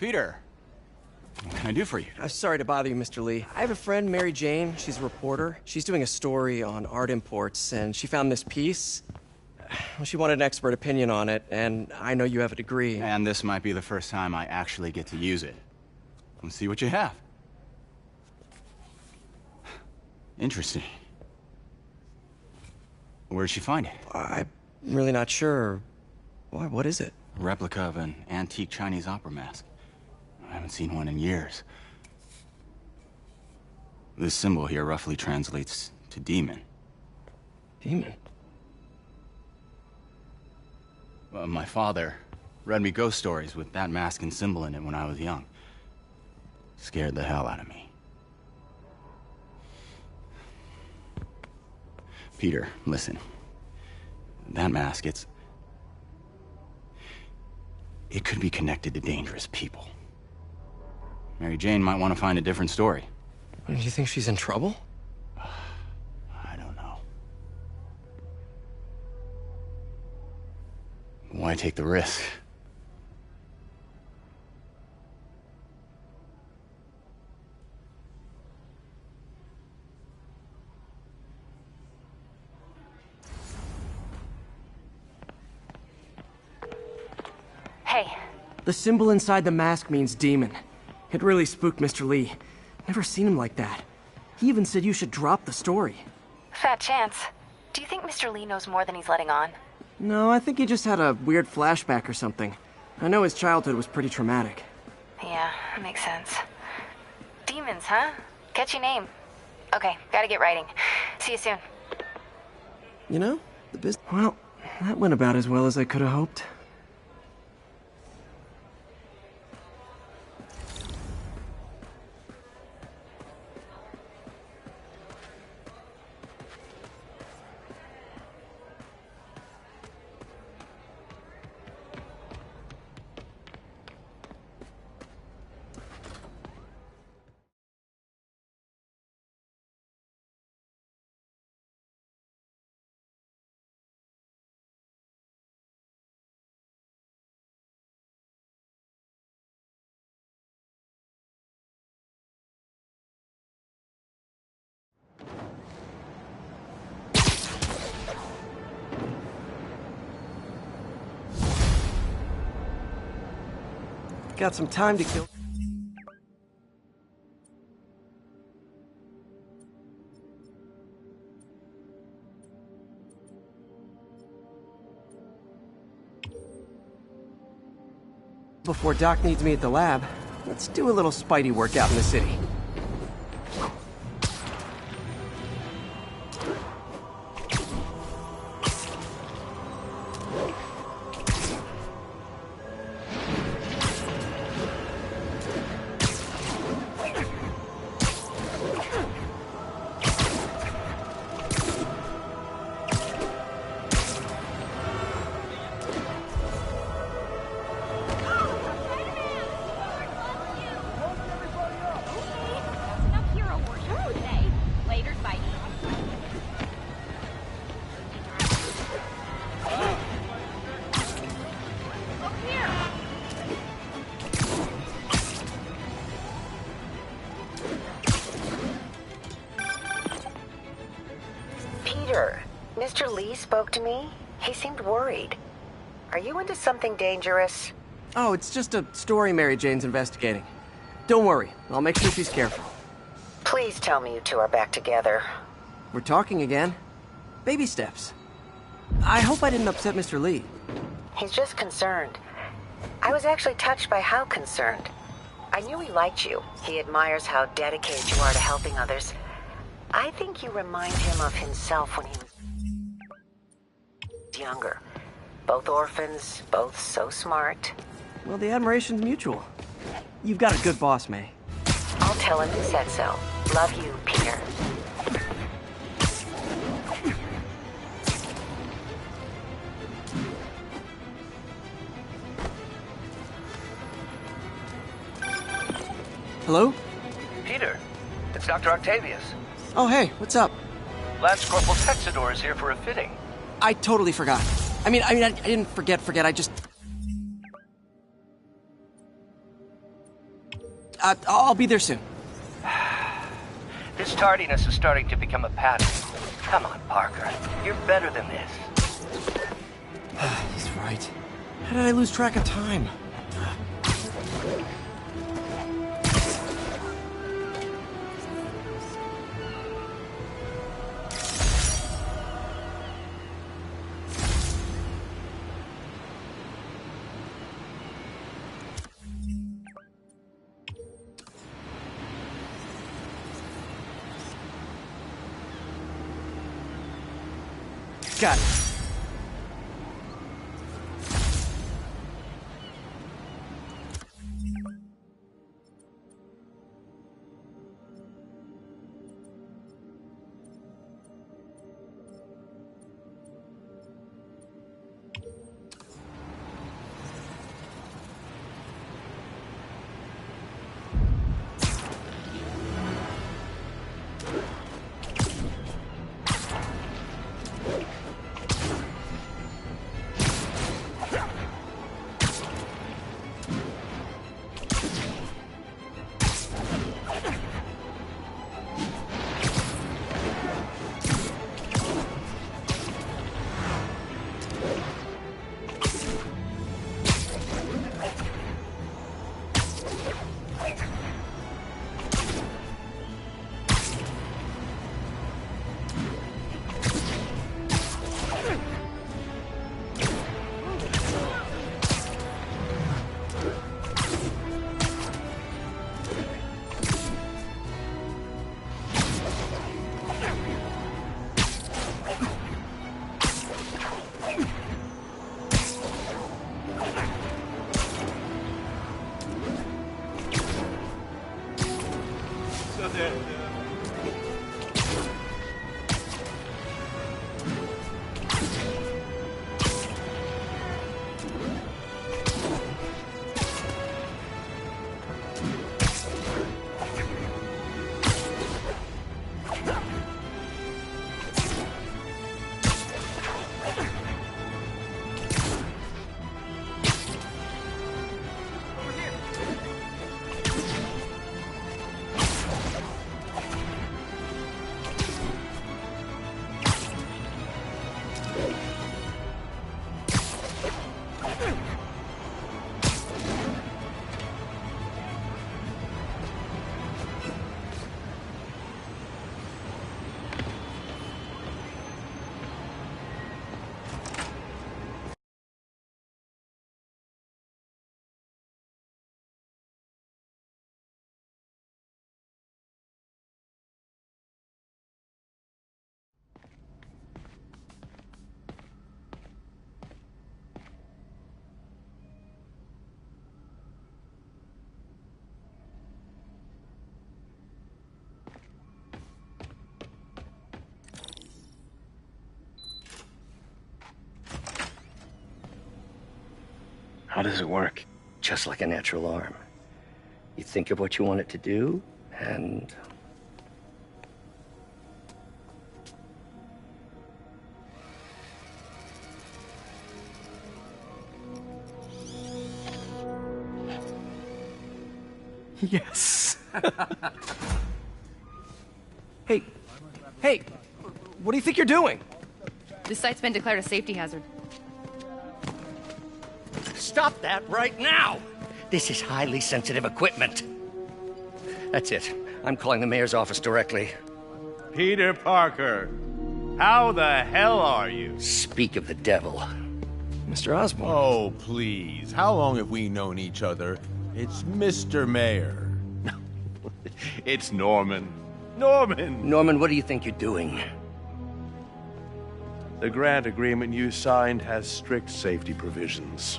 Peter, what can I do for you? I'm sorry to bother you, Mr. Lee. I have a friend, Mary Jane. She's a reporter. She's doing a story on art imports, and she found this piece. Well, she wanted an expert opinion on it, and I know you have a degree. And this might be the first time I actually get to use it. Let's see what you have. Interesting. Where'd she find it? I'm really not sure. Why, what is it? A replica of an antique Chinese opera mask. I haven't seen one in years. This symbol here roughly translates to demon. Demon? My father read me ghost stories with that mask and symbol in it when I was young. Scared the hell out of me. Peter, listen. That mask, it could be connected to dangerous people. Mary Jane might want to find a different story. Do you think she's in trouble? I don't know. Why take the risk? Hey. The symbol inside the mask means demon. It really spooked Mr. Lee. Never seen him like that. He even said you should drop the story. Fat chance. Do you think Mr. Lee knows more than he's letting on? No, I think he just had a weird flashback or something. I know his childhood was pretty traumatic. Yeah, that makes sense. Demons, huh? Catchy name. Okay, gotta get writing. See you soon. You know, well, that went about as well as I could have hoped. Got some time to kill. Before Doc needs me at the lab, let's do a little Spidey workout in the city. Peter, Mr. Lee spoke to me. He seemed worried. Are you into something dangerous? Oh, it's just a story Mary Jane's investigating. Don't worry, I'll make sure she's careful. Please tell me you two are back together. We're talking again. Baby steps. I hope I didn't upset Mr. Lee. He's just concerned. I was actually touched by how concerned. I knew he liked you. He admires how dedicated you are to helping others. I think you remind him of himself when he was younger. Both orphans, both so smart. Well, the admiration's mutual. You've got a good boss, May. I'll tell him you said so. Love you, Peter. Hello? Peter, it's Dr. Octavius. Oh, hey, what's up? Lance Corporal Texador is here for a fitting. I totally forgot. I didn't forget, I just... I'll be there soon. This tardiness is starting to become a pattern. Come on, Parker. You're better than this. He's right. How did I lose track of time? Got it. How does it work? Just like a natural arm. You think of what you want it to do, and... Yes. Hey, hey, what do you think you're doing? This site's been declared a safety hazard. Stop that right now! This is highly sensitive equipment. That's it. I'm calling the mayor's office directly. Peter Parker, how the hell are you? Speak of the devil. Mr. Osborn. Oh, please. How long have we known each other? It's Mr. Mayor. It's Norman. Norman! Norman, what do you think you're doing? The grant agreement you signed has strict safety provisions.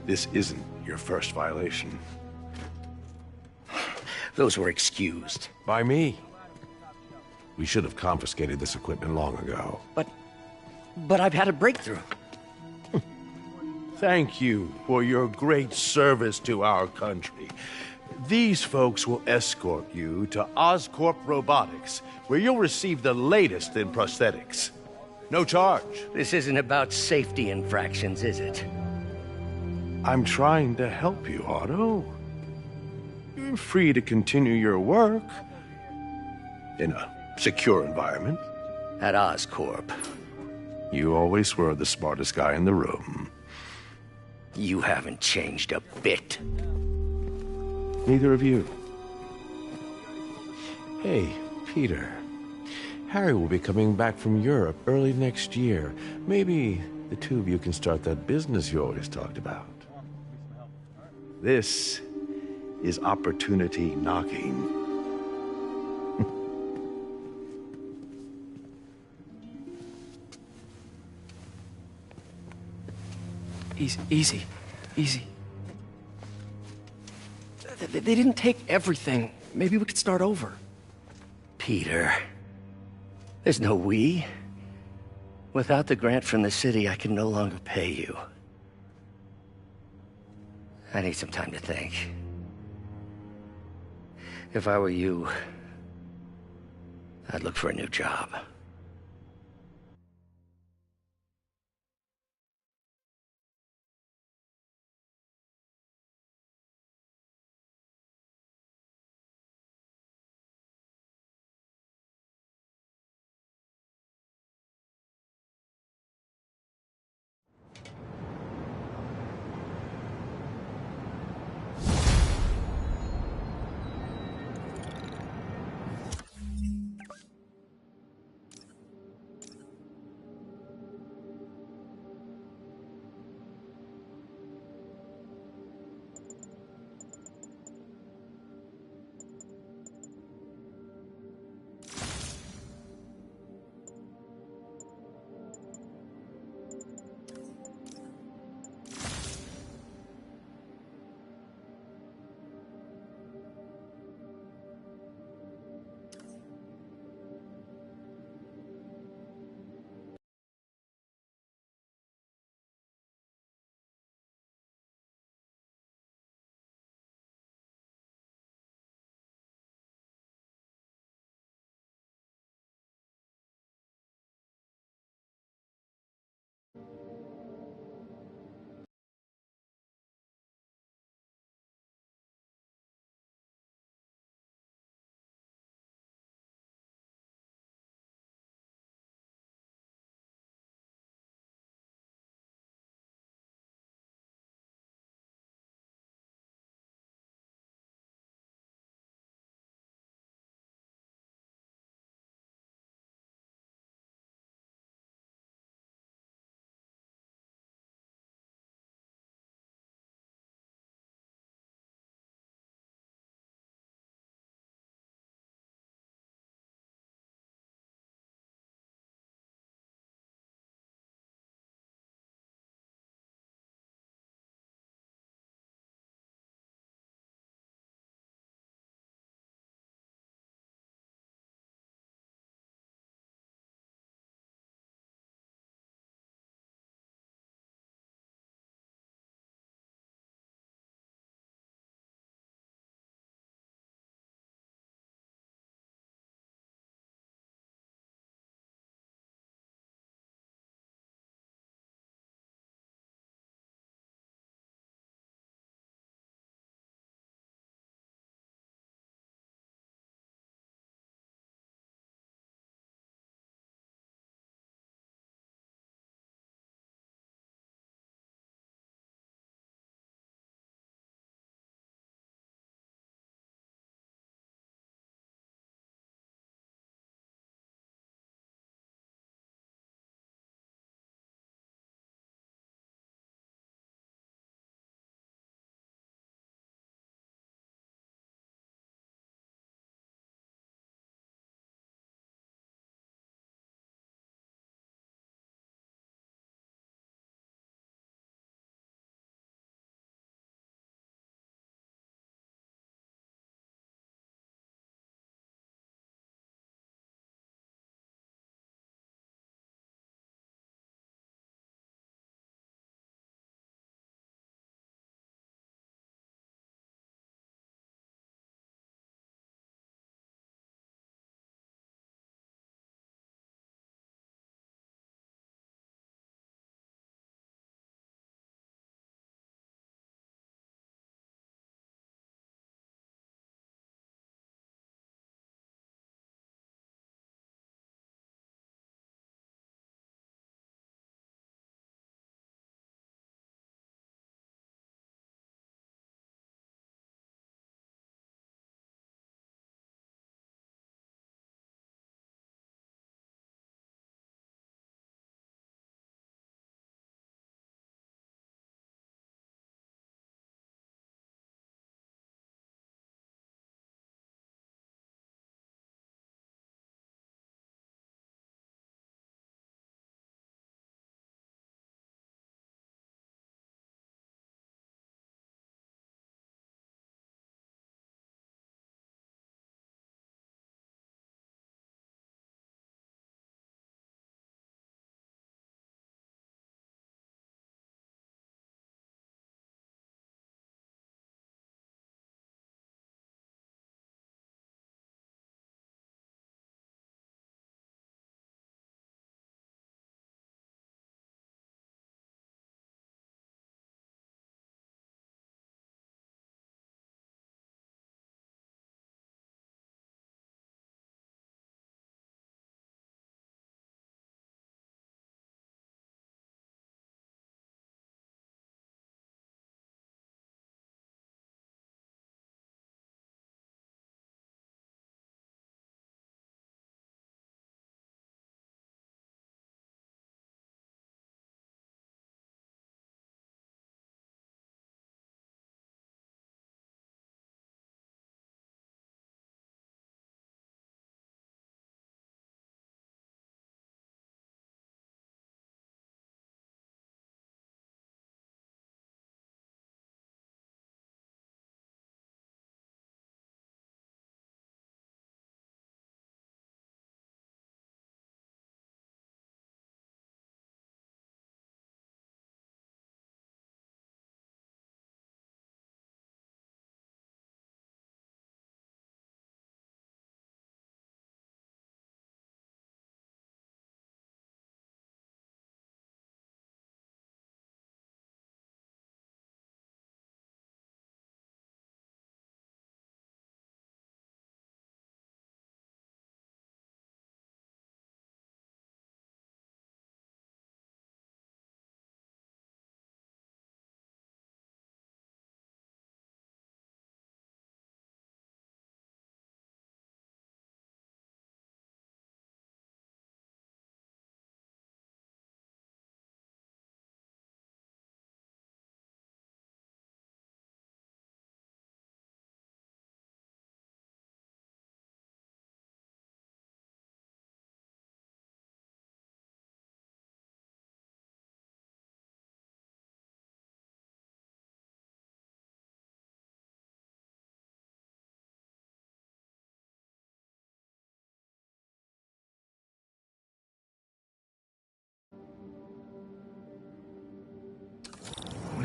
This isn't your first violation. Those were excused. By me. We should have confiscated this equipment long ago. But I've had a breakthrough. Thank you for your great service to our country. These folks will escort you to Oscorp Robotics, where you'll receive the latest in prosthetics. No charge. This isn't about safety infractions, is it? I'm trying to help you, Otto. You're free to continue your work in a secure environment. At Oscorp. You always were the smartest guy in the room. You haven't changed a bit. Neither of you. Hey, Peter. Harry will be coming back from Europe early next year. Maybe the two of you can start that business you always talked about. This is opportunity knocking. Easy. They didn't take everything. Maybe we could start over. Peter, there's no we. Without the grant from the city, I can no longer pay you. I need some time to think. If I were you, I'd look for a new job.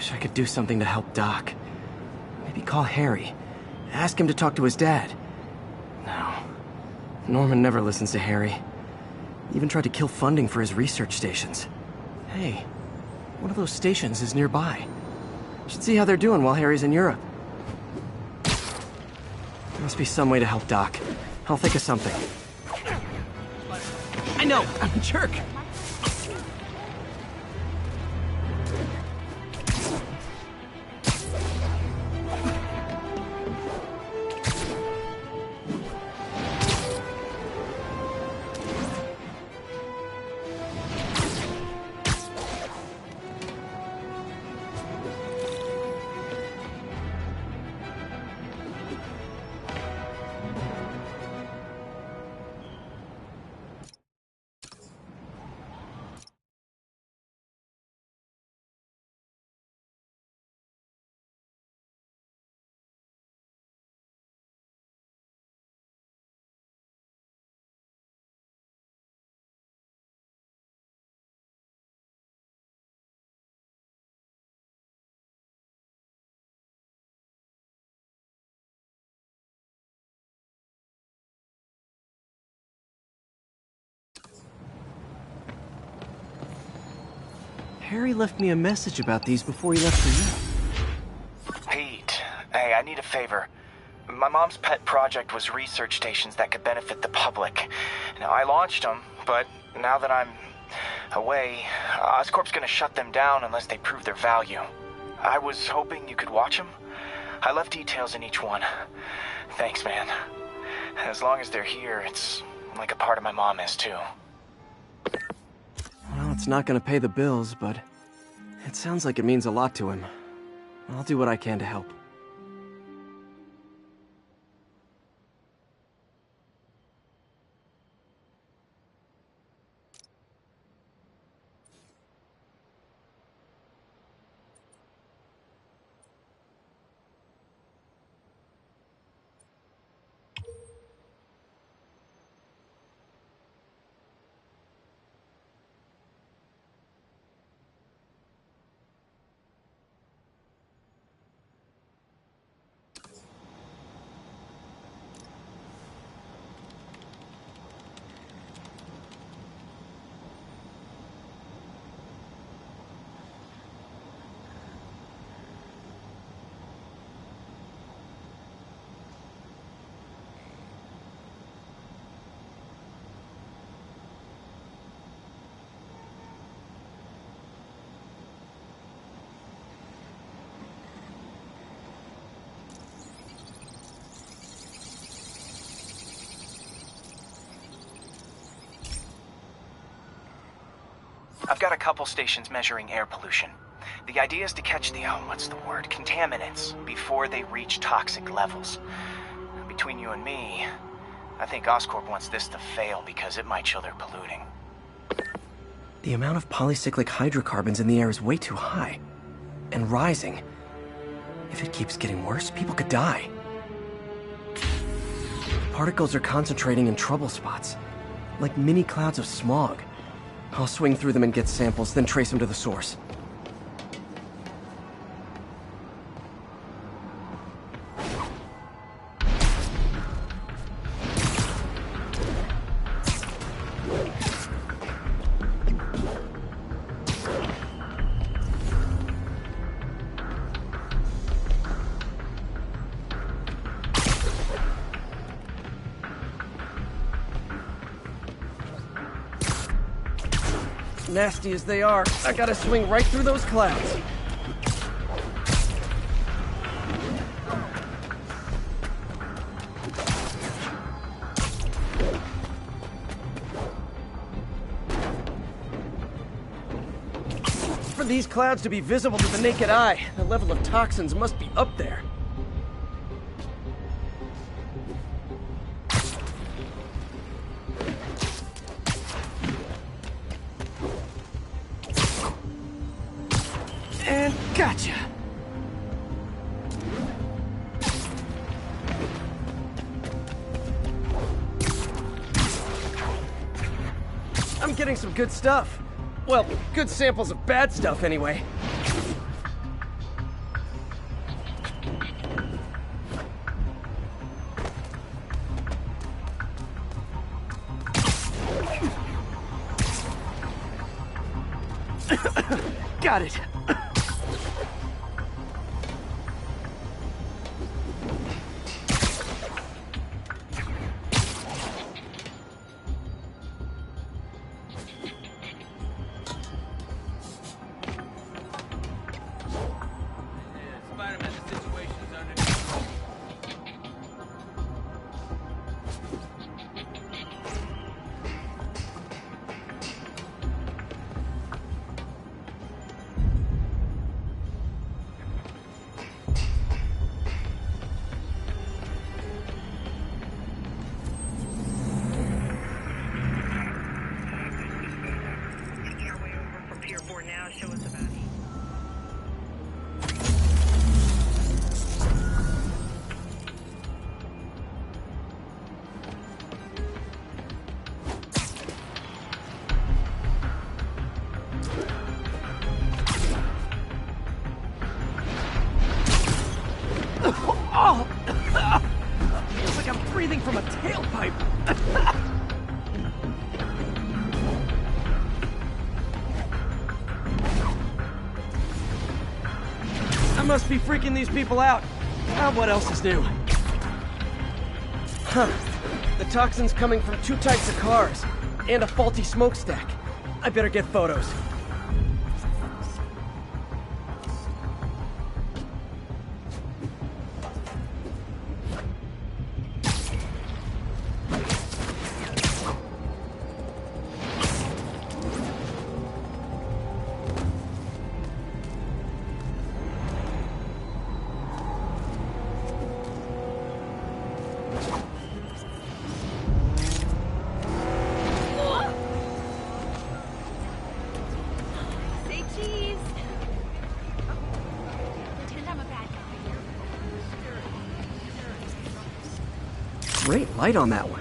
Wish I could do something to help Doc. Maybe call Harry. Ask him to talk to his dad. No. Norman never listens to Harry. He even tried to kill funding for his research stations. Hey, one of those stations is nearby. Should see how they're doing while Harry's in Europe. There must be some way to help Doc. I'll think of something. I know, I'm a jerk. Harry left me a message about these before he left for you. Pete, hey, I need a favor. My mom's pet project was research stations that could benefit the public. Now, I launched them, but now that I'm away, Oscorp's gonna shut them down unless they prove their value. I was hoping you could watch them. I left details in each one. Thanks, man. As long as they're here, it's like a part of my mom is, too. Well, it's not gonna pay the bills, but it sounds like it means a lot to him. I'll do what I can to help. I've got a couple stations measuring air pollution. The idea is to catch the, contaminants before they reach toxic levels. Between you and me, I think Oscorp wants this to fail because it might show they're polluting. The amount of polycyclic hydrocarbons in the air is way too high. And rising. If it keeps getting worse, people could die. Particles are concentrating in trouble spots, like mini clouds of smog. I'll swing through them and get samples, then trace them to the source. Nasty as they are, I gotta swing right through those clouds. For these clouds to be visible to the naked eye, the level of toxins must be up there. And gotcha! I'm getting some good stuff. Well, good samples of bad stuff, anyway. Got it. Spiderman, the situation is under control. Making our way over from Pier 4 now. Show us about it. Oh! Feels like I'm breathing from a tailpipe. I must be freaking these people out. What else is new? Huh. The toxin's coming from 2 types of cars, and a faulty smokestack. I better get photos. Say cheese. Pretend I'm a bad guy. Great light on that one.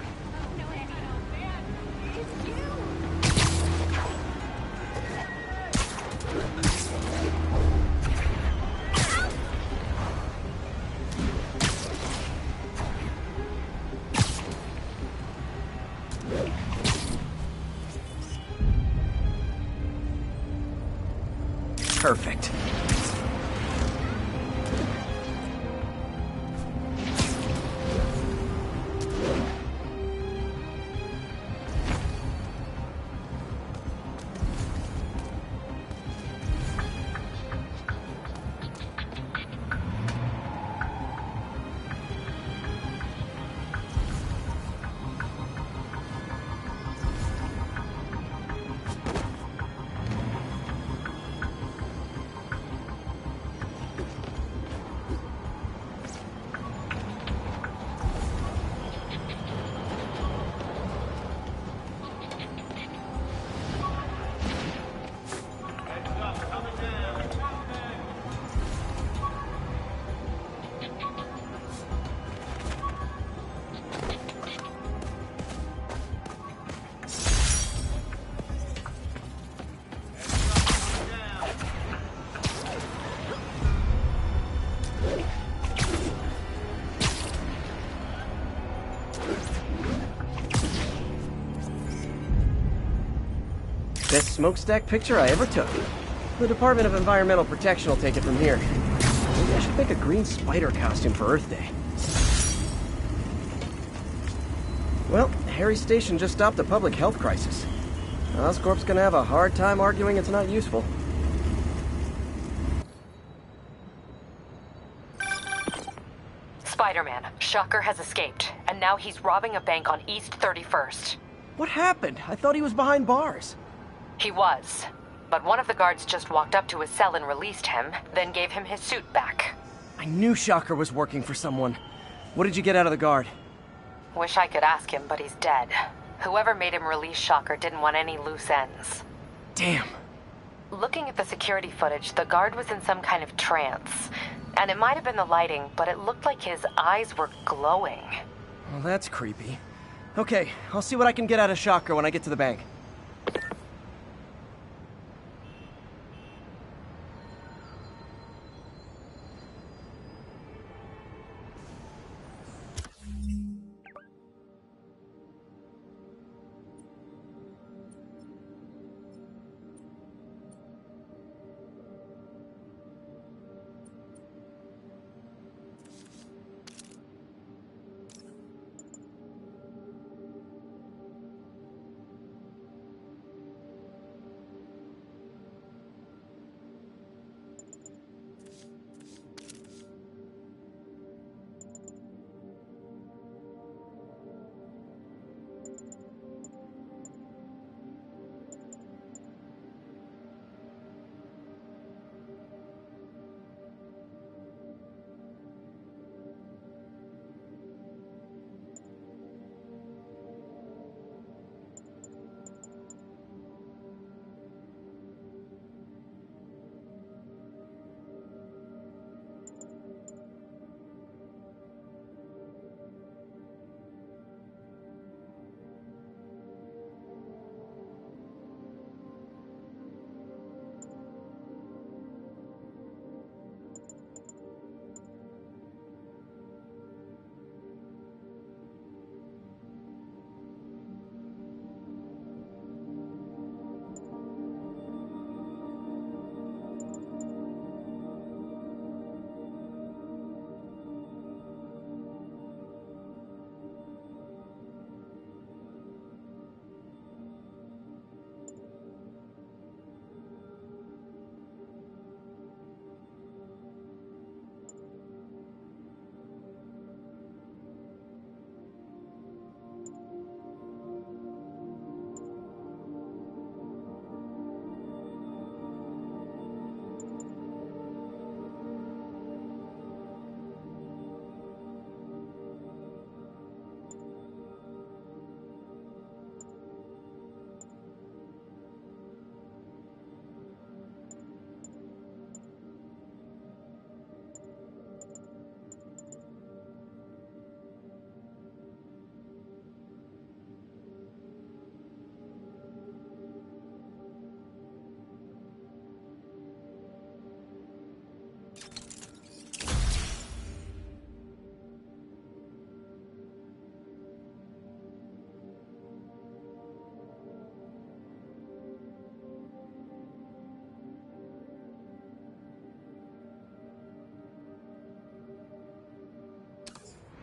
Perfect. Best smokestack picture I ever took. The Department of Environmental Protection will take it from here. Maybe I should make a green spider costume for Earth Day. Well, Harry's station just stopped a public health crisis. Oscorp's gonna have a hard time arguing it's not useful. Spider-Man, Shocker has escaped, and now he's robbing a bank on East 31st. What happened? I thought he was behind bars. He was, but one of the guards just walked up to his cell and released him, then gave him his suit back. I knew Shocker was working for someone. What did you get out of the guard? Wish I could ask him, but he's dead. Whoever made him release Shocker didn't want any loose ends. Damn. Looking at the security footage, the guard was in some kind of trance. And it might have been the lighting, but it looked like his eyes were glowing. Well, that's creepy. Okay, I'll see what I can get out of Shocker when I get to the bank.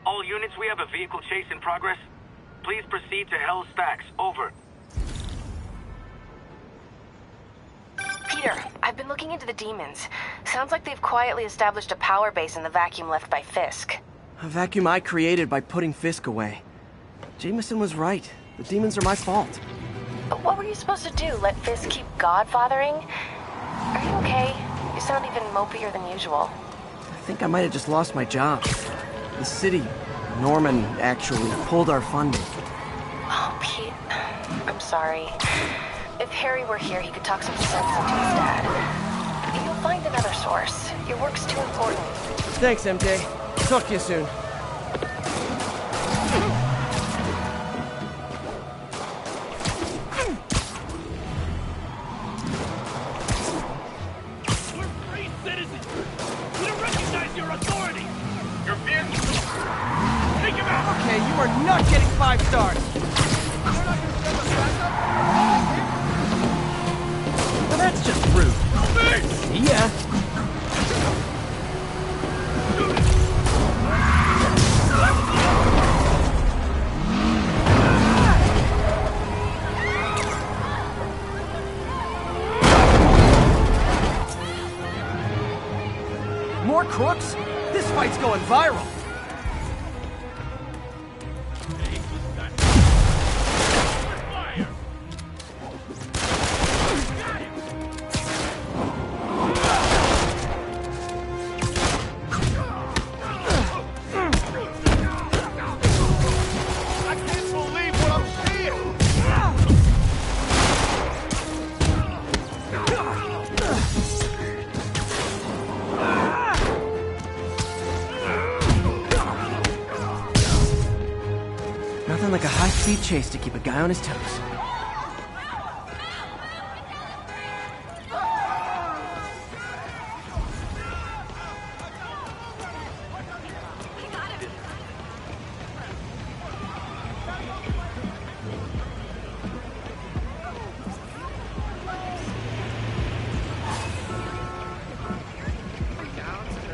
All units, we have a vehicle chase in progress. Please proceed to Hell Stacks. Over. Peter, I've been looking into the demons. Sounds like they've quietly established a power base in the vacuum left by Fisk. A vacuum I created by putting Fisk away. Jameson was right. The demons are my fault. But what were you supposed to do? Let Fisk keep godfathering? Are you okay? You sound even mopier than usual. I think I might have just lost my job. The city, Norman, actually, pulled our funding. Oh, Pete. I'm sorry. If Harry were here, he could talk some sense into his dad. You'll find another source. Your work's too important. Thanks, MJ. Talk to you soon. We're free citizens. We don't recognize your authority. Your vehicle. Take him out. Okay, you are not getting 5 stars. Well, that's just rude. See ya. More crooks? This fight's going viral. Nothing like a high-speed chase to keep a guy on his toes.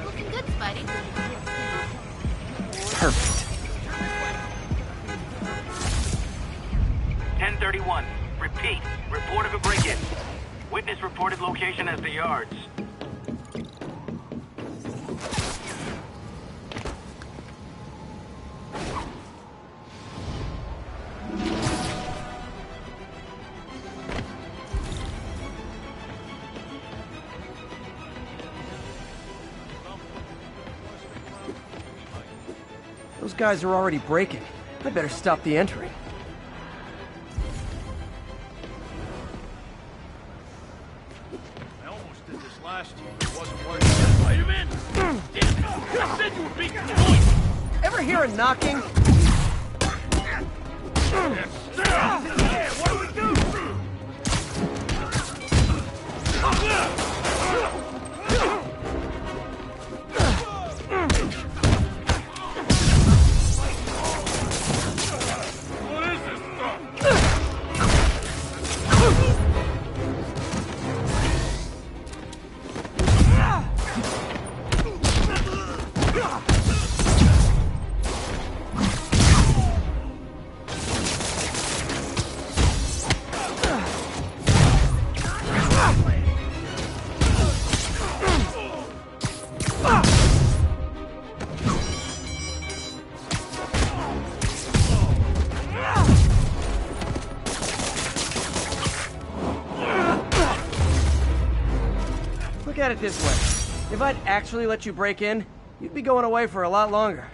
Looking good, Spidey. Perfect. 1031. Repeat. Report of a break-in. Witness reported location as the yards. Those guys are already breaking. I better stop the entry. I almost did this last year. It wasn't working. Spiderman! Damn! I said you were beating the point! Ever hear a knocking? Yeah, what do we do? What is this stuff? Look at it this way. If I'd actually let you break in, you'd be going away for a lot longer.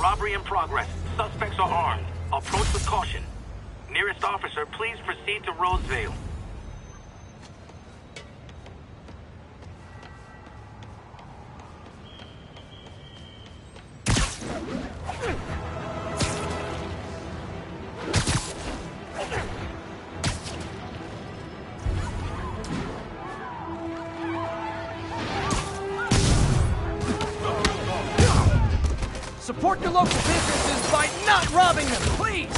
Robbery in progress. Suspects are armed. Approach with caution. Nearest officer, please proceed to Roseville. Support your local businesses by not robbing them, please!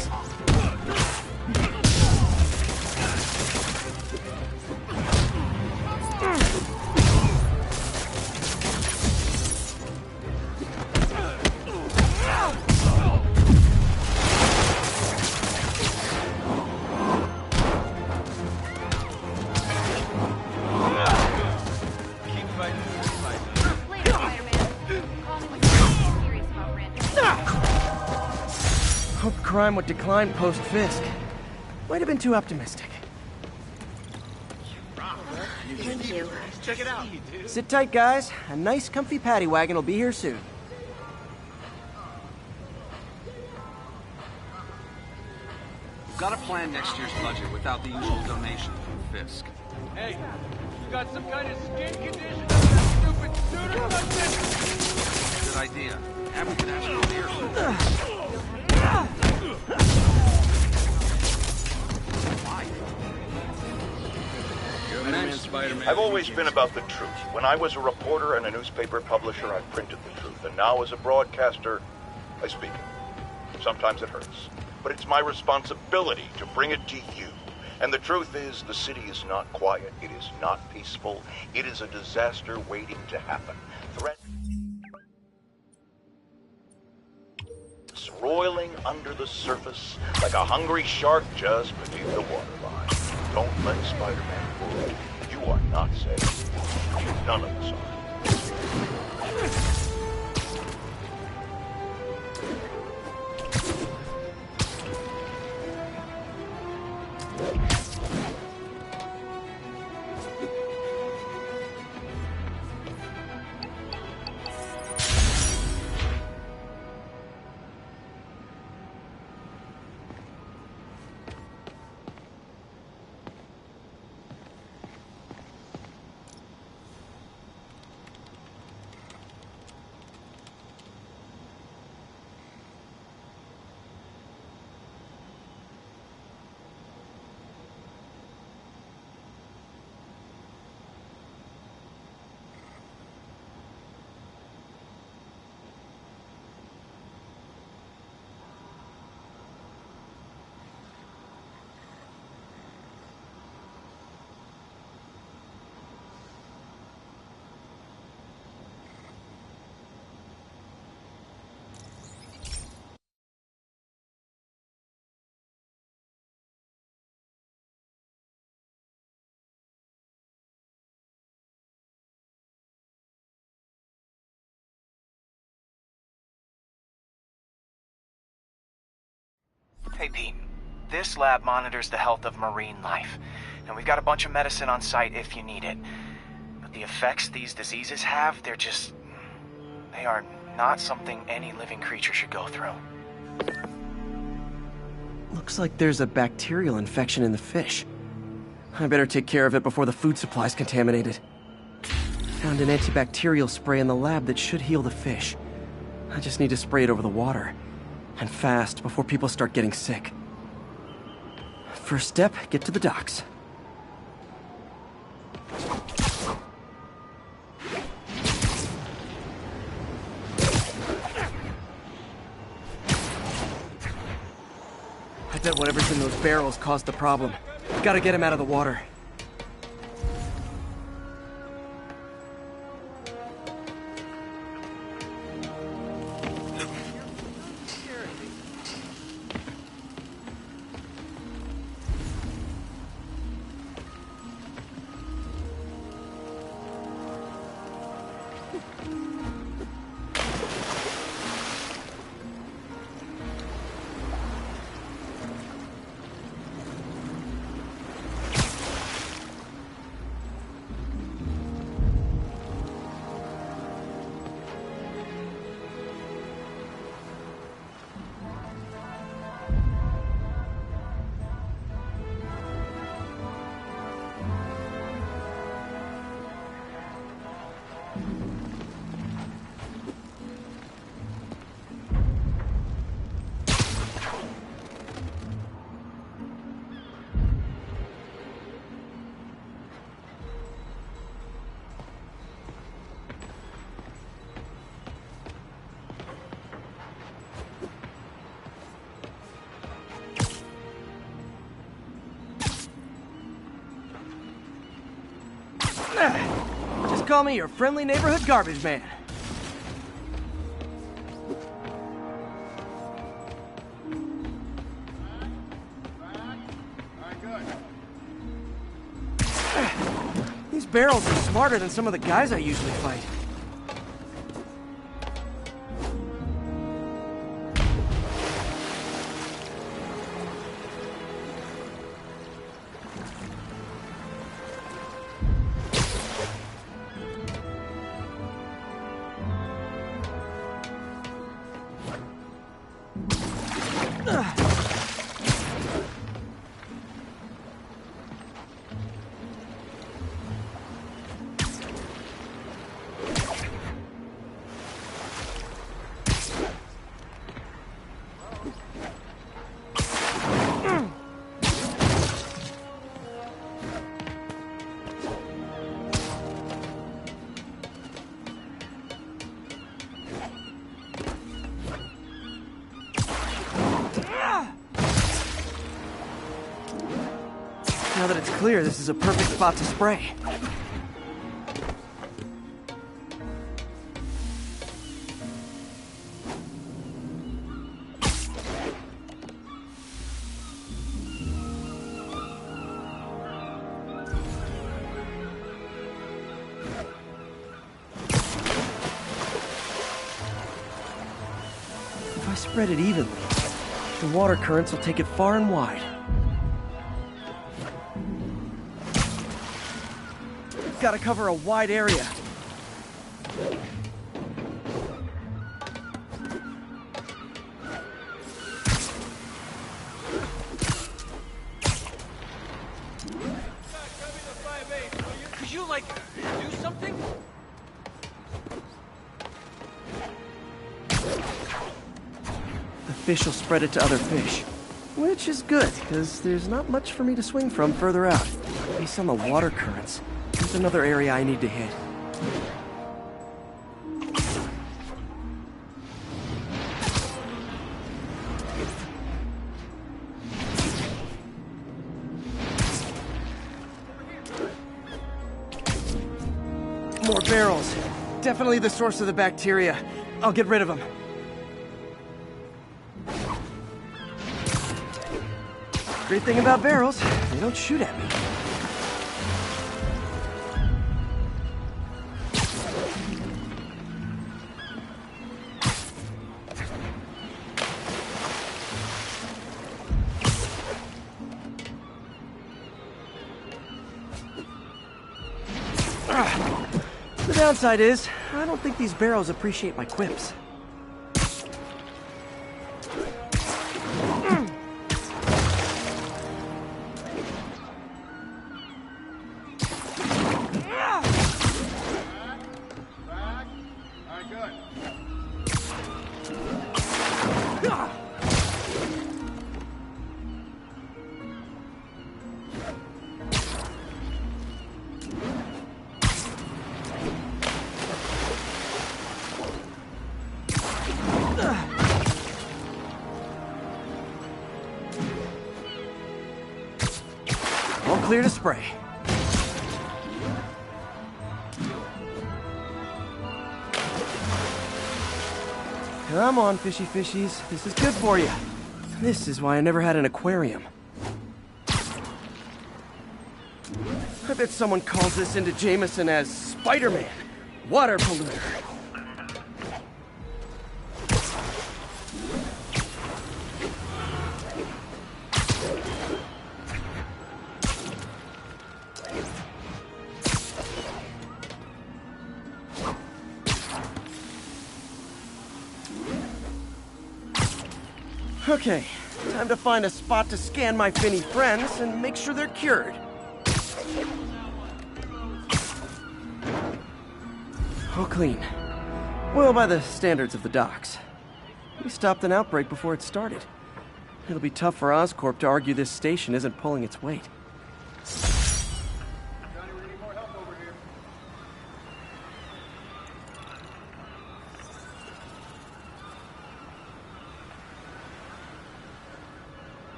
Hope crime would decline post-Fisk. Might have been too optimistic. Thank you. Check it out. Sit tight, guys. A nice, comfy paddy wagon will be here soon. We've got to plan next year's budget without the usual donation from Fisk. Hey, you got some kind of skin condition on that stupid suit or something? Good idea. And we can ask for beer soon. Spiderman. I've always been about the truth. When I was a reporter and a newspaper publisher, I printed the truth. And now as a broadcaster, I speak it. Sometimes it hurts. But it's my responsibility to bring it to you. And the truth is, the city is not quiet. It is not peaceful. It is a disaster waiting to happen. Threats roiling under the surface like a hungry shark just beneath the waterline. Don't let Spider-Man fool you. You are not safe. None of us are. Hey, Pete. This lab monitors the health of marine life, and we've got a bunch of medicine on site if you need it. But the effects these diseases have, they are not something any living creature should go through. Looks like there's a bacterial infection in the fish. I better take care of it before the food supply's contaminated. Found an antibacterial spray in the lab that should heal the fish. I just need to spray it over the water. And fast, before people start getting sick. First step, get to the docks. I bet whatever's in those barrels caused the problem. Gotta get him out of the water. call me your friendly neighborhood garbage man. These barrels are smarter than some of the guys I usually fight. Now that it's clear, this is a perfect spot to spray. If I spread it evenly, the water currents will take it far and wide. Gotta cover a wide area. Could you, like, do something? The fish will spread it to other fish. Which is good, because there's not much for me to swing from further out. Based on the water currents, there's another area I need to hit. More barrels. Definitely the source of the bacteria. I'll get rid of them. Great thing about barrels, they don't shoot at me. The downside is, I don't think these barrels appreciate my quips. All clear to spray. Come on, fishy fishies. This is good for you. This is why I never had an aquarium. I bet someone calls this into Jameson as Spiderman, water polluter. Okay, time to find a spot to scan my finny friends and make sure they're cured. All clean. Well, by the standards of the docks. We stopped an outbreak before it started. It'll be tough for Oscorp to argue this station isn't pulling its weight.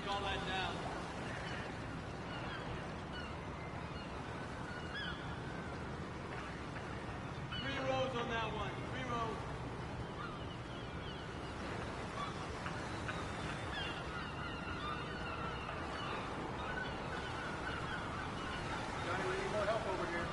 all that down. Three rows on that one. 3 rows. Johnny, we need more help over here.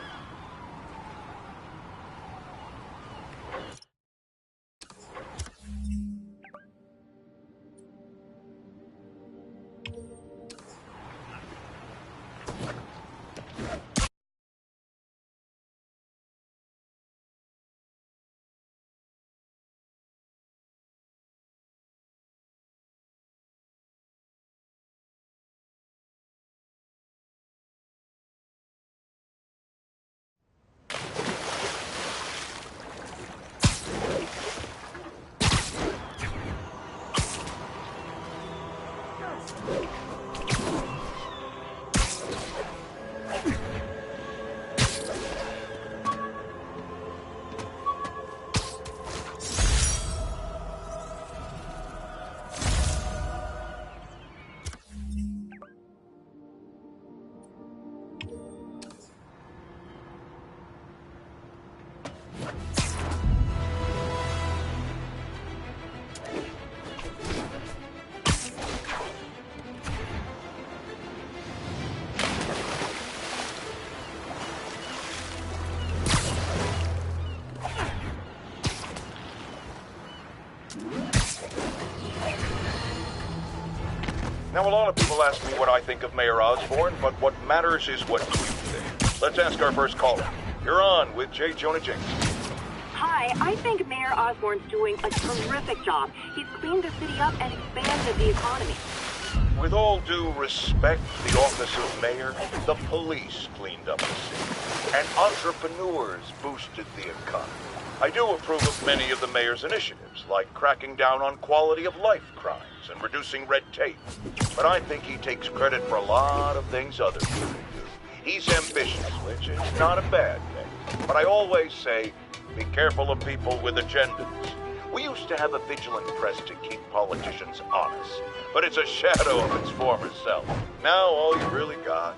Now, a lot of people ask me what I think of Mayor Osborn, but what matters is what you think. Let's ask our first caller. You're on with J. Jonah Jameson. Hi, I think Mayor Osborn's doing a terrific job. He's cleaned the city up and expanded the economy. With all due respect, the office of mayor, the police cleaned up the city, and entrepreneurs boosted the economy. I do approve of many of the mayor's initiatives, like cracking down on quality of life crimes and reducing red tape. But I think he takes credit for a lot of things other people do. He's ambitious, which is not a bad thing. But I always say, be careful of people with agendas. We used to have a vigilant press to keep politicians honest, but it's a shadow of its former self. Now all you really got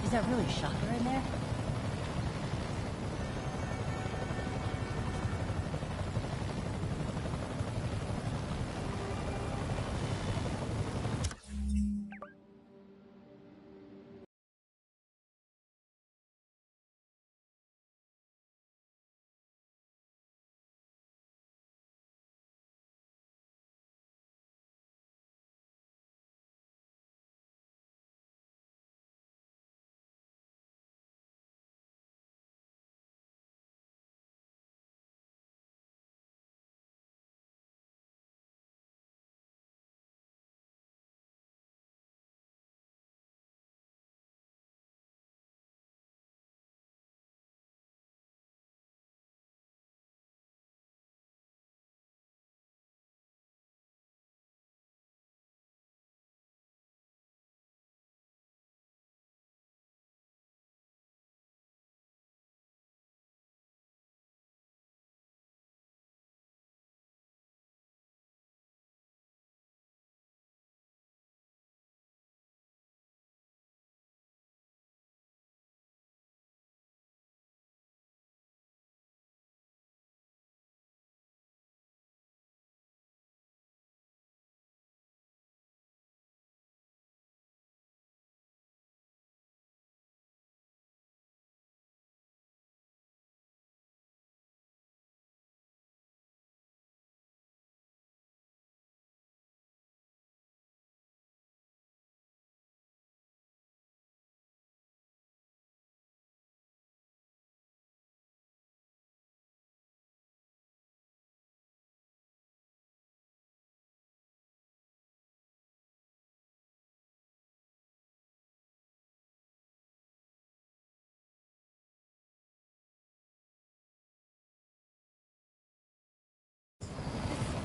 Is that really Shocker in there?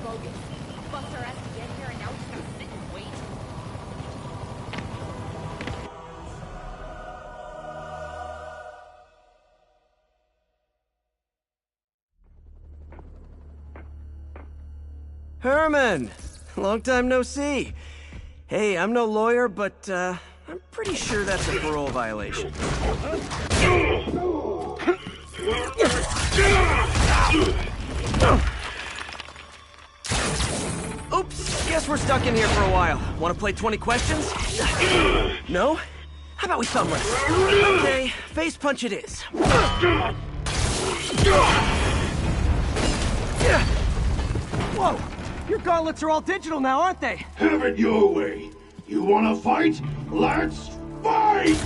Bogus. Bust our ass to get here and now we're just gonna sit and wait. Herman! Long time no see. Hey, I'm no lawyer, but, I'm pretty sure that's a parole violation. Oops, guess we're stuck in here for a while. Want to play 20 questions? No? How about we thumb wrestle? Okay, face punch it is. Whoa! Your gauntlets are all digital now, aren't they? Have it your way. You wanna fight? Let's fight!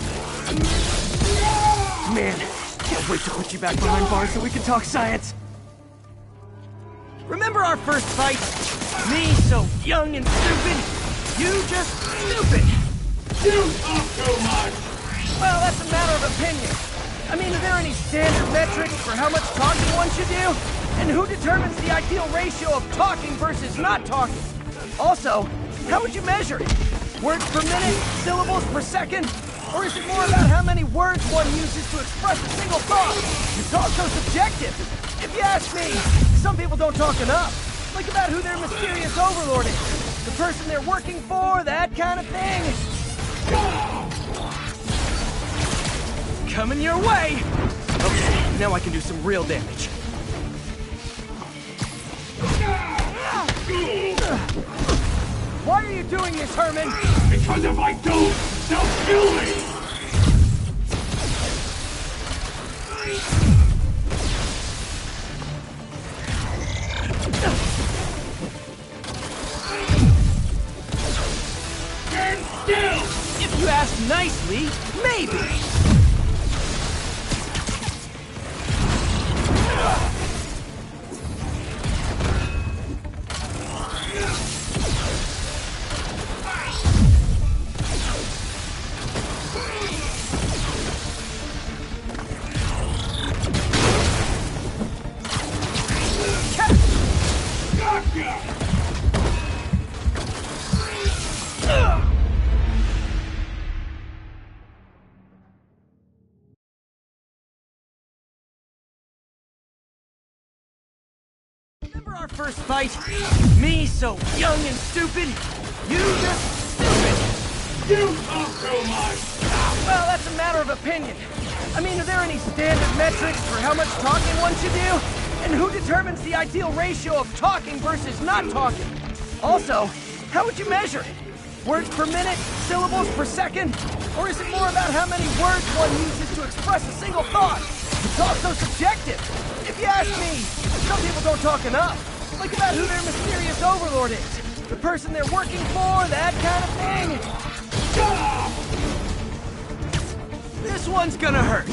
Man, can't wait to put you back behind bars so we can talk science. Remember our first fight? Me so young and stupid, you just stupid. You talk too much. Well, that's a matter of opinion. I mean, are there any standard metrics for how much talking one should do? And who determines the ideal ratio of talking versus not talking? Also, how would you measure it? Words per minute? Syllables per second? Or is it more about how many words one uses to express a single thought? It's also subjective. If you ask me, some people don't talk enough. Like about who their mysterious overlord is. The person they're working for, that kind of thing. Coming your way! Okay, now I can do some real damage. Why are you doing this, Herman? Because if I don't, they'll kill me! Stand still! If you ask nicely, maybe. Remember our first fight? Me so young and stupid, you just stupid. You talk too much. Well, that's a matter of opinion. I mean, are there any standard metrics for how much talking one should do? And who determines the ideal ratio of talking versus not talking? Also, how would you measure it? Words per minute? Syllables per second? Or is it more about how many words one uses to express a single thought? It's all so subjective. If you ask me, some people don't talk enough. Like about who their mysterious overlord is. The person they're working for, that kind of thing. Shut up! This one's gonna hurt.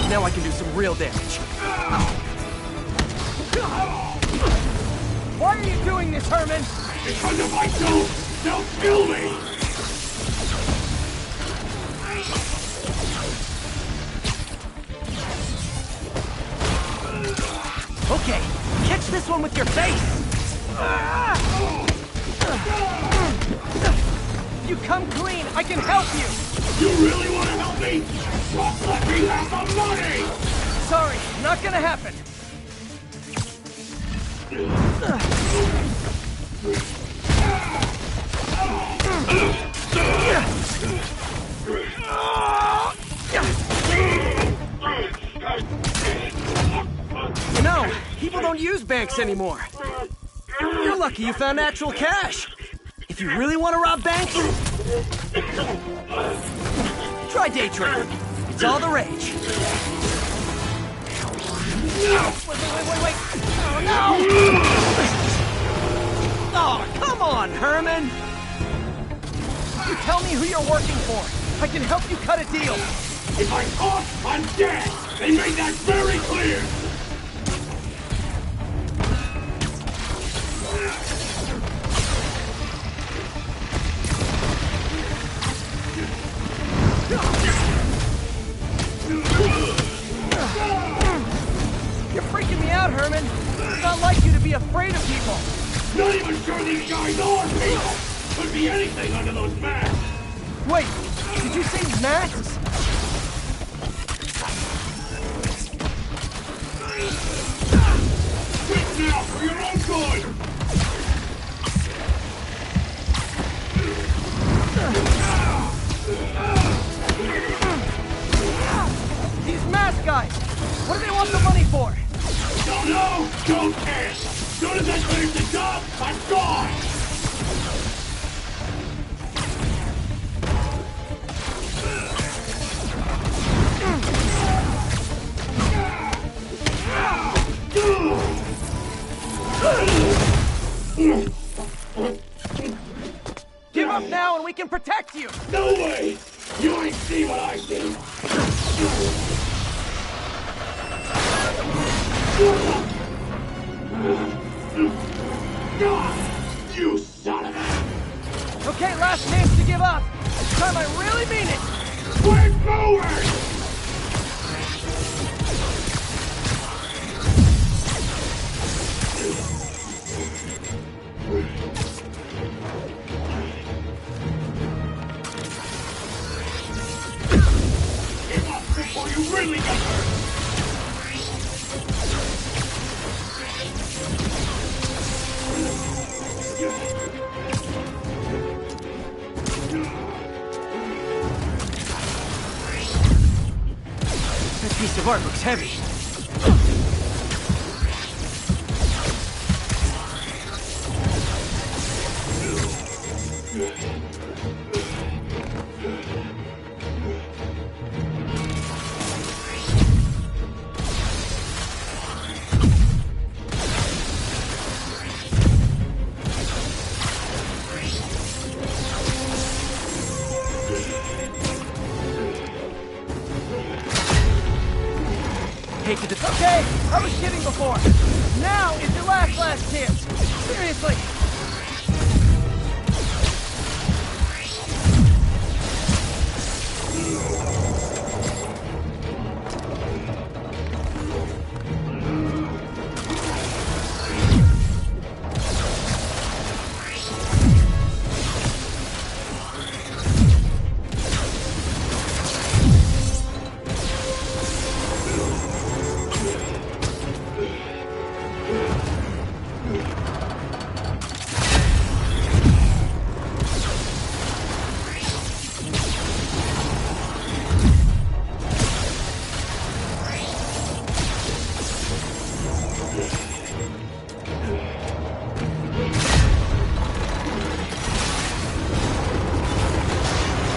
Now I can do some real damage. Why are you doing this, Herman? Because if I don't, they'll kill me! Okay, catch this one with your face! If you come clean, I can help you! You really want to help me? Just let me have the money! Sorry, not gonna happen. You know, people don't use banks anymore. You're lucky you found actual cash. If you really want to rob banks, try day trading. It's all the rage. Wait. Oh, no! Oh, come on, Herman! You tell me who you're working for. I can help you cut a deal. If I talk, I'm dead! They made that very clear! You're freaking me out, Herman. It's not like you to be afraid of people. Not even sure these guys are people! Could be anything under those masks! Wait, did you say masks? Quit now, for your own good! These mask guys! What do they want the money for? Don't know! Don't care! As soon as I finish the job, I'm gone! Give up now and we can protect you! No way! You ain't see what I see! You son of a... Okay, last chance to give up. This time I really mean it! Way forward! Give up before you really get hurt! That piece of art looks heavy. Okay, I was kidding before. Now is your last chance. Seriously.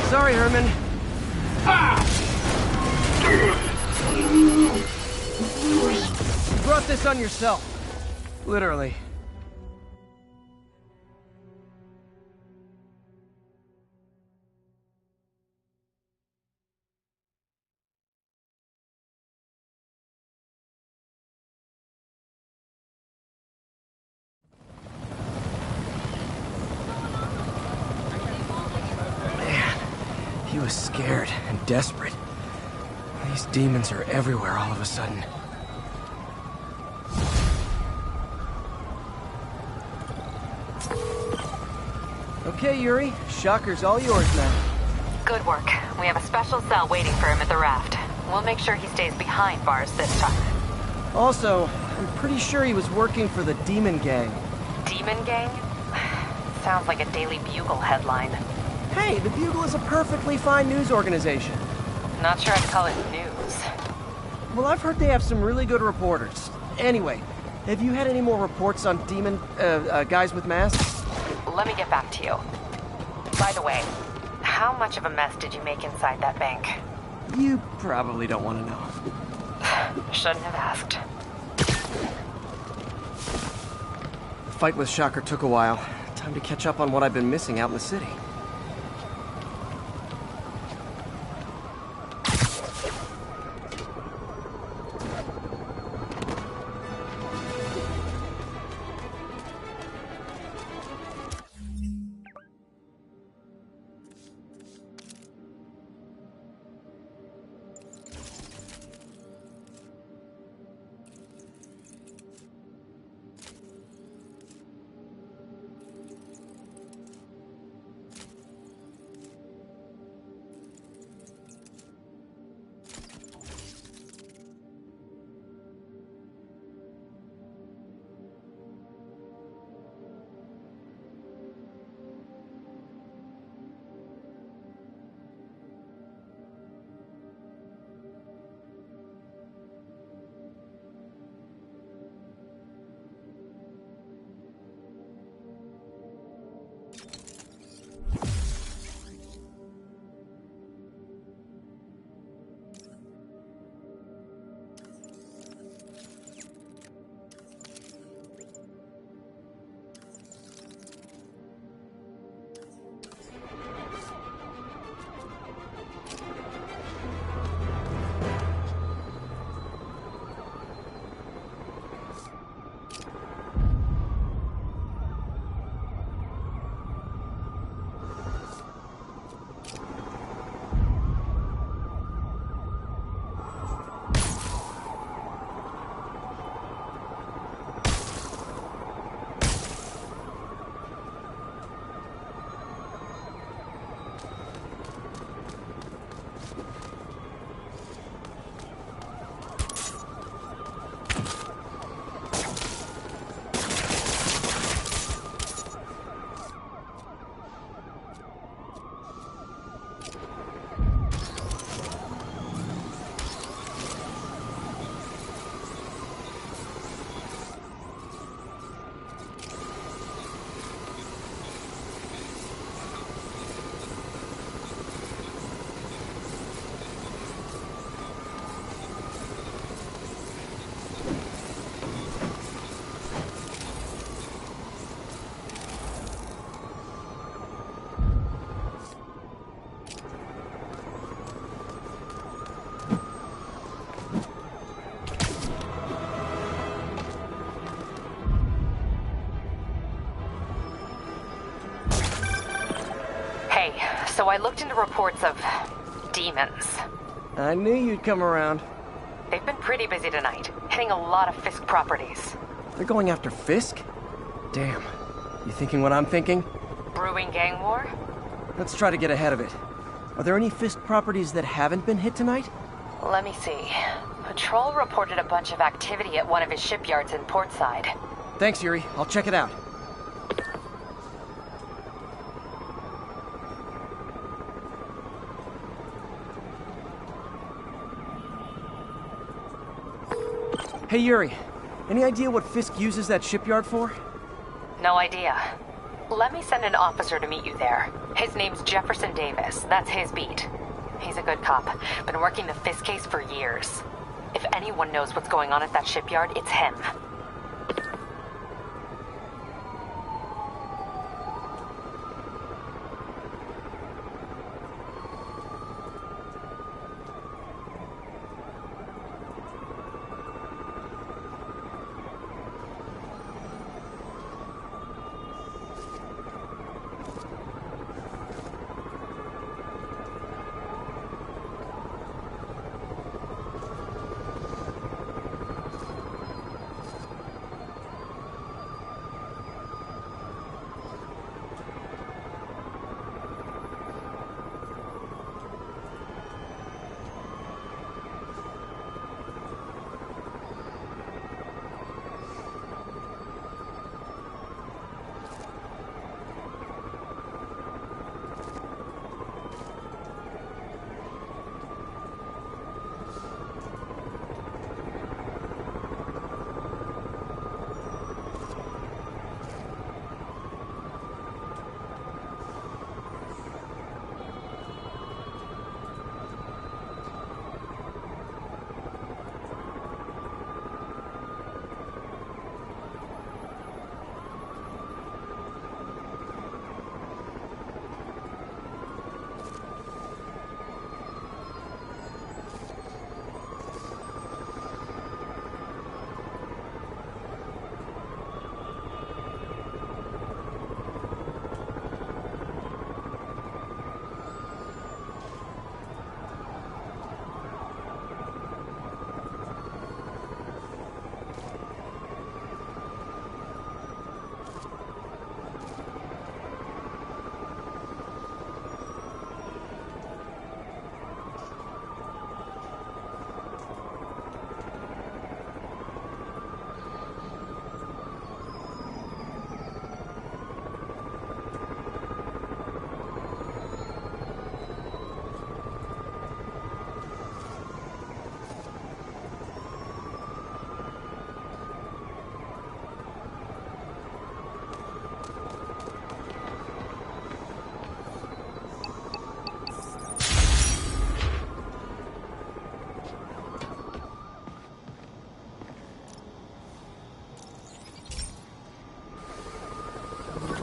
Sorry, Herman. You brought this on yourself. Literally. He was scared and desperate. These demons are everywhere all of a sudden. Okay, Yuri. Shocker's all yours now. Good work. We have a special cell waiting for him at the raft. We'll make sure he stays behind bars this time. Also, I'm pretty sure he was working for the Demon Gang. Demon Gang? Sounds like a Daily Bugle headline. Hey, the Bugle is a perfectly fine news organization. Not sure I'd call it news. Well, I've heard they have some really good reporters. Anyway, have you had any more reports on demon, guys with masks? Let me get back to you. By the way, how much of a mess did you make inside that bank? You probably don't want to know. Shouldn't have asked. The fight with Shocker took a while. Time to catch up on what I've been missing out in the city. So I looked into reports of demons. I knew you'd come around. They've been pretty busy tonight, hitting a lot of Fisk properties. They're going after Fisk? Damn. You thinking what I'm thinking? Brewing gang war? Let's try to get ahead of it. Are there any Fisk properties that haven't been hit tonight? Let me see. Patrol reported a bunch of activity at one of his shipyards in Portside. Thanks, Yuri. I'll check it out. Hey, Yuri. Any idea what Fisk uses that shipyard for? No idea. Let me send an officer to meet you there. His name's Jefferson Davis. That's his beat. He's a good cop. Been working the Fisk case for years. If anyone knows what's going on at that shipyard, it's him.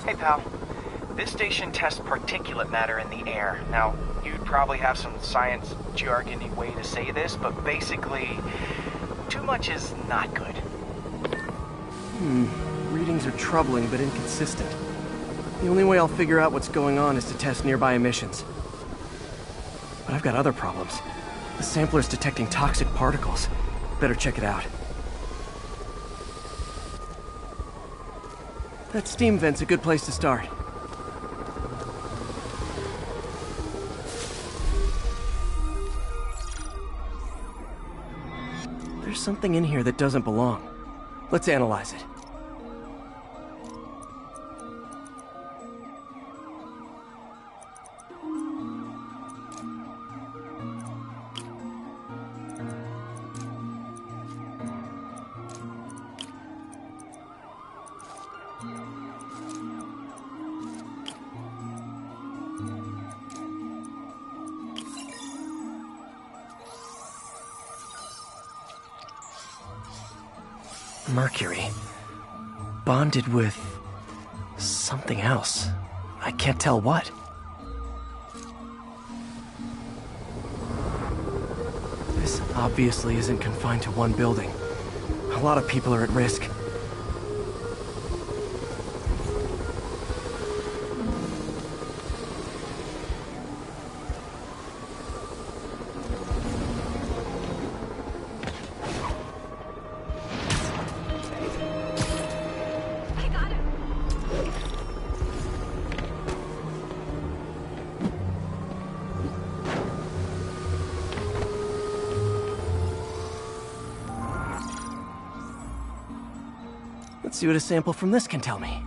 Hey, pal. This station tests particulate matter in the air. Now, you'd probably have some science jargony way to say this, but basically, too much is not good. Readings are troubling but inconsistent. The only way I'll figure out what's going on is to test nearby emissions. But I've got other problems. The sampler's detecting toxic particles. Better check it out. That steam vent's a good place to start. There's something in here that doesn't belong. Let's analyze it. Mercury. Bonded with something else. I can't tell what. This obviously isn't confined to one building. A lot of people are at risk. Let's see what a sample from this can tell me.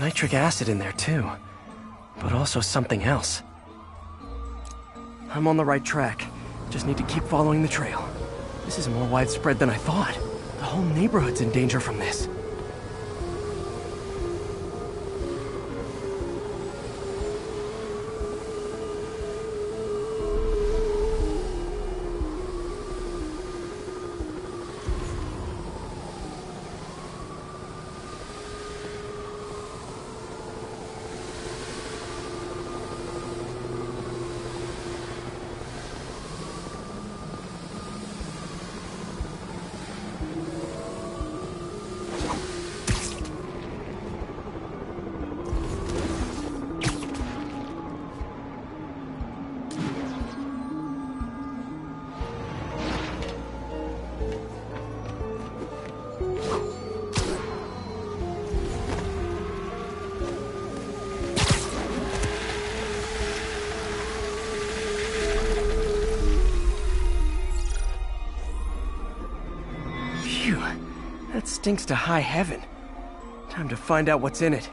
nitric acid in there too, but also something else. I'm on the right track. Just need to keep following the trail. This is more widespread than I thought. The whole neighborhood's in danger from this. That stinks to high heaven. Time to find out what's in it.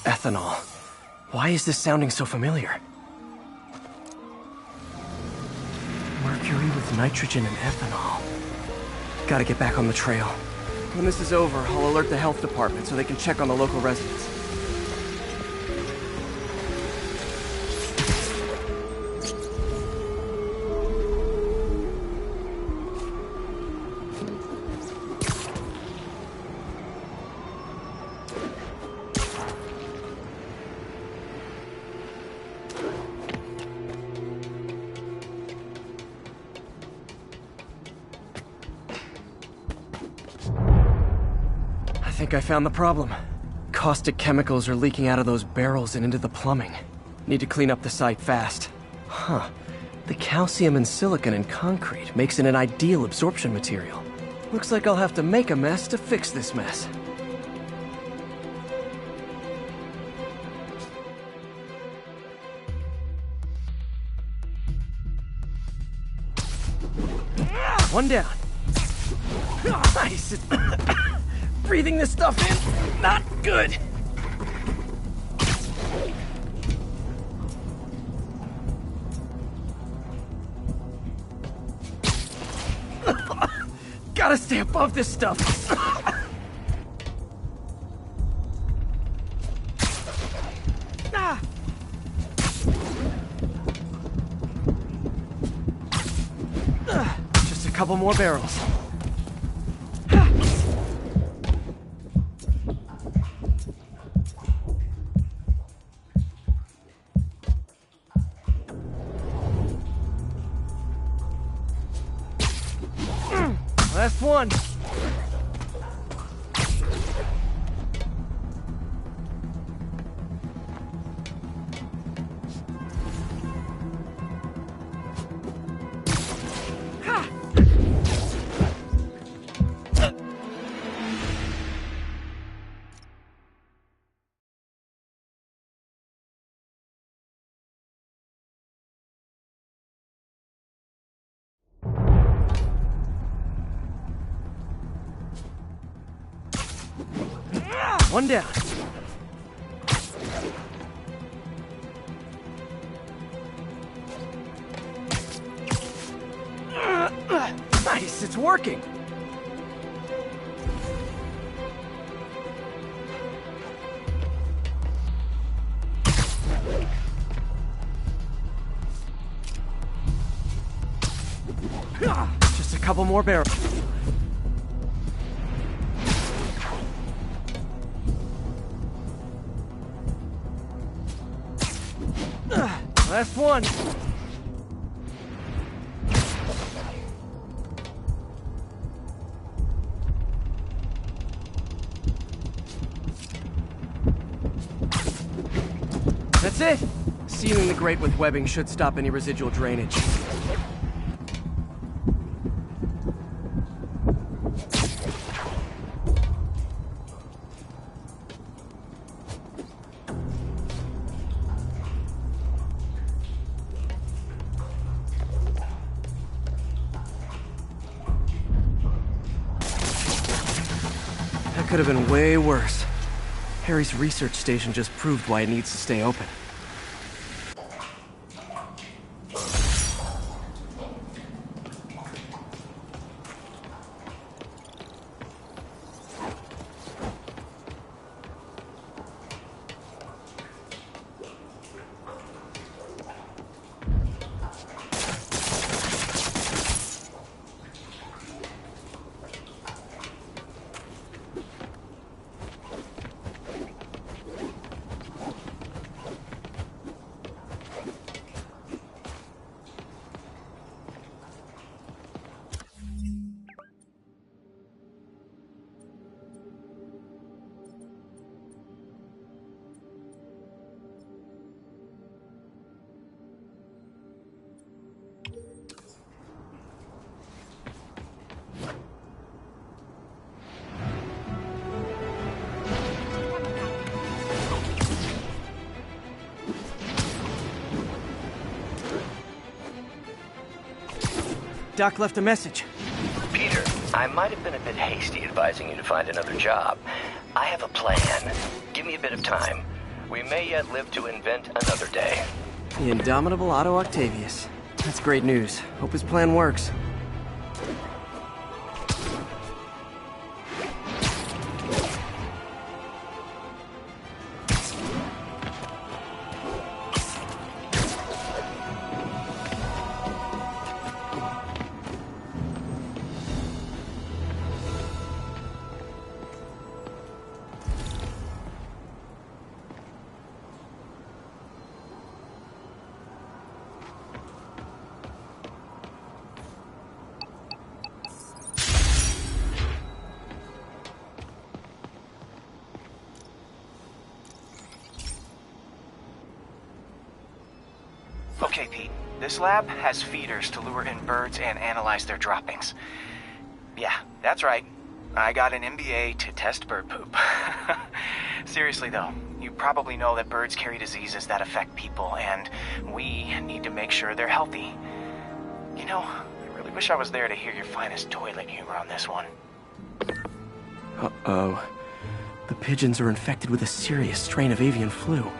Ethanol. Why is this sounding so familiar? Mercury with nitrogen and ethanol. Gotta get back on the trail. When this is over, I'll alert the health department so they can check on the local residents. I think I found the problem. Caustic chemicals are leaking out of those barrels and into the plumbing. Need to clean up the site fast. Huh. The calcium and silicon in concrete makes it an ideal absorption material. Looks like I'll have to make a mess to fix this mess. One down. Nice. Breathing this stuff in, not good. Gotta stay above this stuff. Just a couple more barrels. Last one. One down. Nice, it's working. couple more barrels. Last one. That's it. Sealing the grate with webbing should stop any residual drainage. That could have been way worse. Harry's research station just proved why it needs to stay open. Doc left a message. Peter, I might have been a bit hasty advising you to find another job. I have a plan. Give me a bit of time. We may yet live to invent another day. The indomitable Otto Octavius. That's great news. Hope his plan works. Okay, Pete. This lab has feeders to lure in birds and analyze their droppings. Yeah, that's right. I got an MBA to test bird poop. Seriously though, you probably know that birds carry diseases that affect people, and we need to make sure they're healthy. You know, I really wish I was there to hear your finest toilet humor on this one. Uh-oh. The pigeons are infected with a serious strain of avian flu.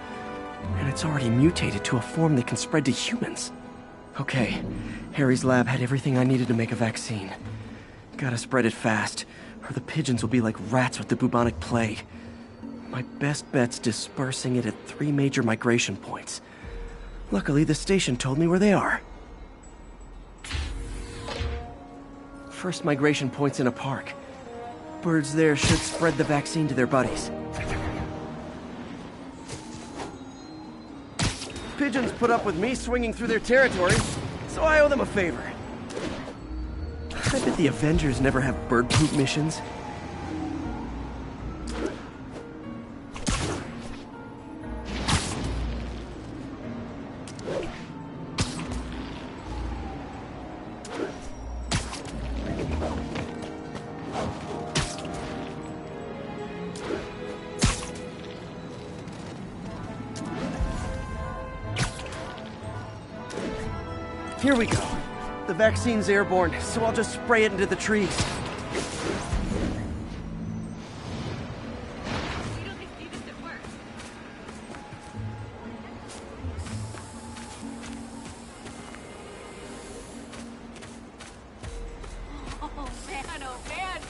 And it's already mutated to a form that can spread to humans. Okay, Harry's lab had everything I needed to make a vaccine. Gotta spread it fast, or the pigeons will be like rats with the bubonic plague. My best bet's dispersing it at 3 major migration points. Luckily, the station told me where they are. First migration point's in a park. Birds there should spread the vaccine to their buddies. Pigeons put up with me swinging through their territory, so I owe them a favor. I bet the Avengers never have bird poop missions. Here we go. The vaccine's airborne, so I'll just spray it into the trees. Oh man,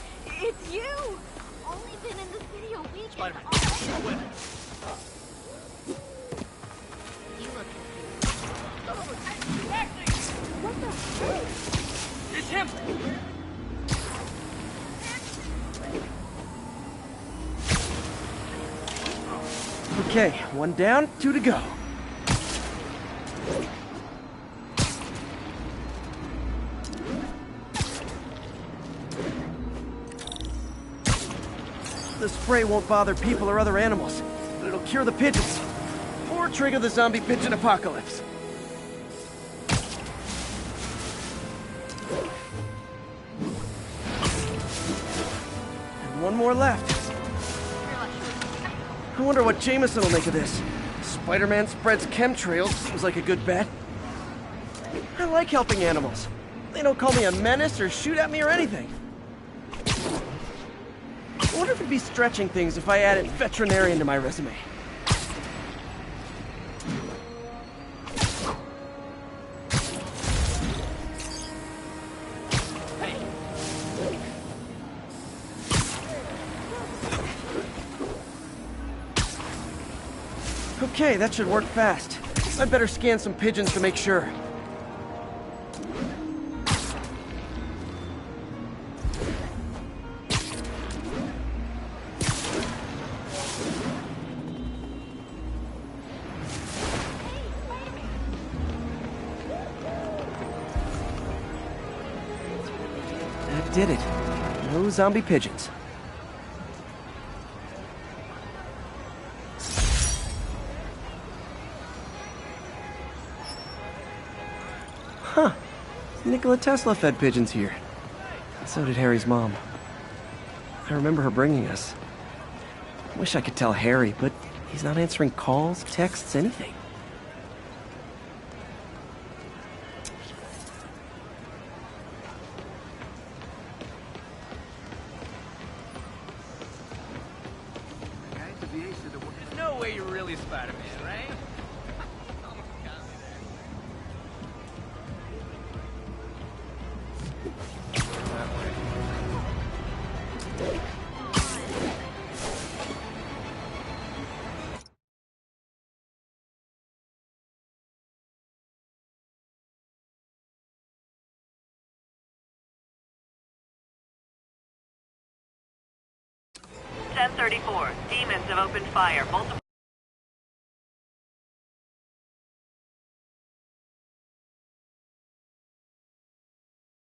it's you! Only been in the city a week. Spiderman, You look It's him! Okay, one down, two to go. The spray won't bother people or other animals, but it'll cure the pigeons. Or trigger the zombie pigeon apocalypse. And one more left. I wonder what Jameson will make of this. Spider-Man spreads chemtrails, seems like a good bet. I like helping animals. They don't call me a menace or shoot at me or anything. I wonder if it'd be stretching things if I added veterinarian to my resume. Okay, that should work fast. I'd better scan some pigeons to make sure. That did it. No zombie pigeons. Huh. Nikola Tesla fed pigeons here. So did Harry's mom. I remember her bringing us. Wish I could tell Harry, but he's not answering calls, texts, anything. There's no way you're really Spider-Man, right? Demons have opened fire. Multiple